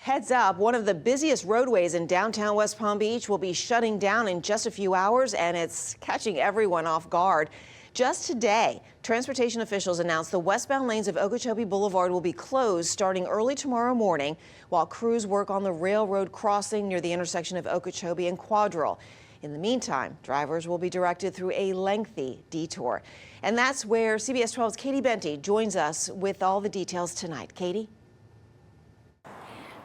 Heads up, one of the busiest roadways in downtown West Palm Beach will be shutting down in just a few hours, and it's catching everyone off guard. Just today, transportation officials announced the westbound lanes of Okeechobee Boulevard will be closed starting early tomorrow morning while crews work on the railroad crossing near the intersection of Okeechobee and Quadrille. In the meantime, drivers will be directed through a lengthy detour. And that's where CBS 12's Katie Benty joins us with all the details tonight. Katie?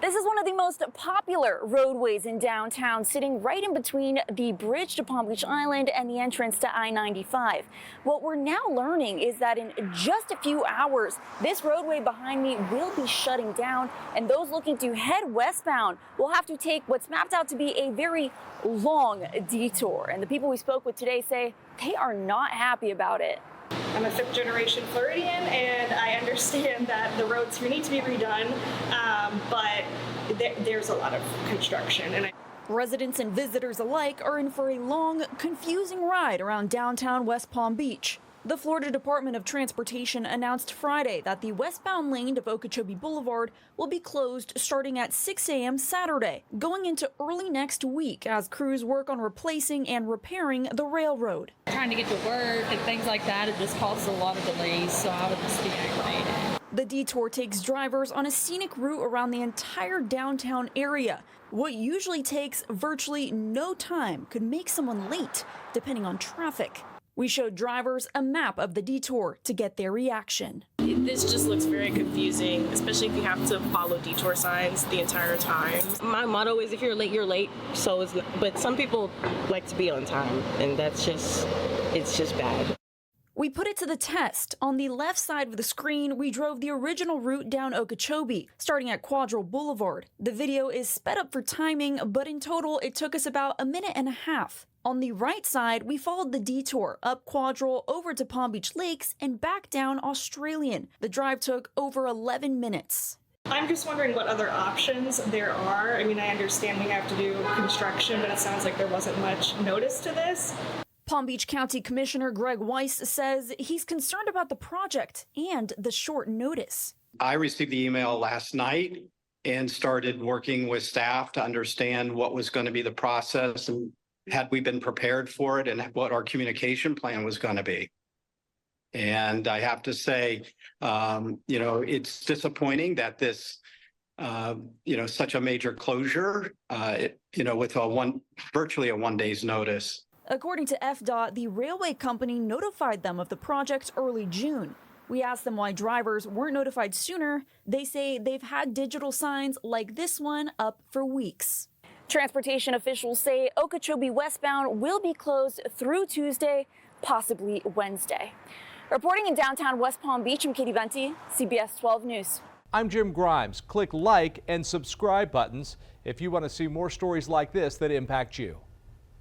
This is one of the most popular roadways in downtown, sitting right in between the bridge to Palm Beach Island and the entrance to I-95. What we're now learning is that in just a few hours, this roadway behind me will be shutting down, and those looking to head westbound will have to take what's mapped out to be a very long detour. And the people we spoke with today say they are not happy about it. I'm a fifth-generation Floridian, and I understand that the roads here need to be redone, but there's a lot of construction. Residents and visitors alike are in for a long, confusing ride around downtown West Palm Beach. The Florida Department of Transportation announced Friday that the westbound lane of Okeechobee Boulevard will be closed starting at 6 a.m. Saturday, going into early next week as crews work on replacing and repairing the railroad. Trying to get to work and things like that, it just causes a lot of delays, so I would just be aggravated. The detour takes drivers on a scenic route around the entire downtown area. What usually takes virtually no time could make someone late, depending on traffic. We showed drivers a map of the detour to get their reaction. This just looks very confusing, especially if you have to follow detour signs the entire time. My motto is if you're late, you're late. But some people like to be on time, and it's just bad. We put it to the test. On the left side of the screen, we drove the original route down Okeechobee, starting at Quadrille Boulevard. The video is sped up for timing, but in total, it took us about a minute and a half. On the right side, we followed the detour up Quadrille over to Palm Beach Lakes and back down Australian. The drive took over 11 minutes. I'm just wondering what other options there are. I mean, I understand we have to do construction, but it sounds like there wasn't much notice to this. Palm Beach County Commissioner Greg Weiss says he's concerned about the project and the short notice. I received the email last night and started working with staff to understand what was going to be the process and had we been prepared for it and what our communication plan was going to be. And I have to say, it's disappointing that this, such a major closure, with virtually a 1 day's notice. According to FDOT, the railway company notified them of the project early June. We asked them why drivers weren't notified sooner. They say they've had digital signs like this one up for weeks. Transportation officials say Okeechobee westbound will be closed through Tuesday, possibly Wednesday. Reporting in downtown West Palm Beach, I'm Katie Benty, CBS 12 News. I'm Jim Grimes. Click like and subscribe buttons if you want to see more stories like this that impact you.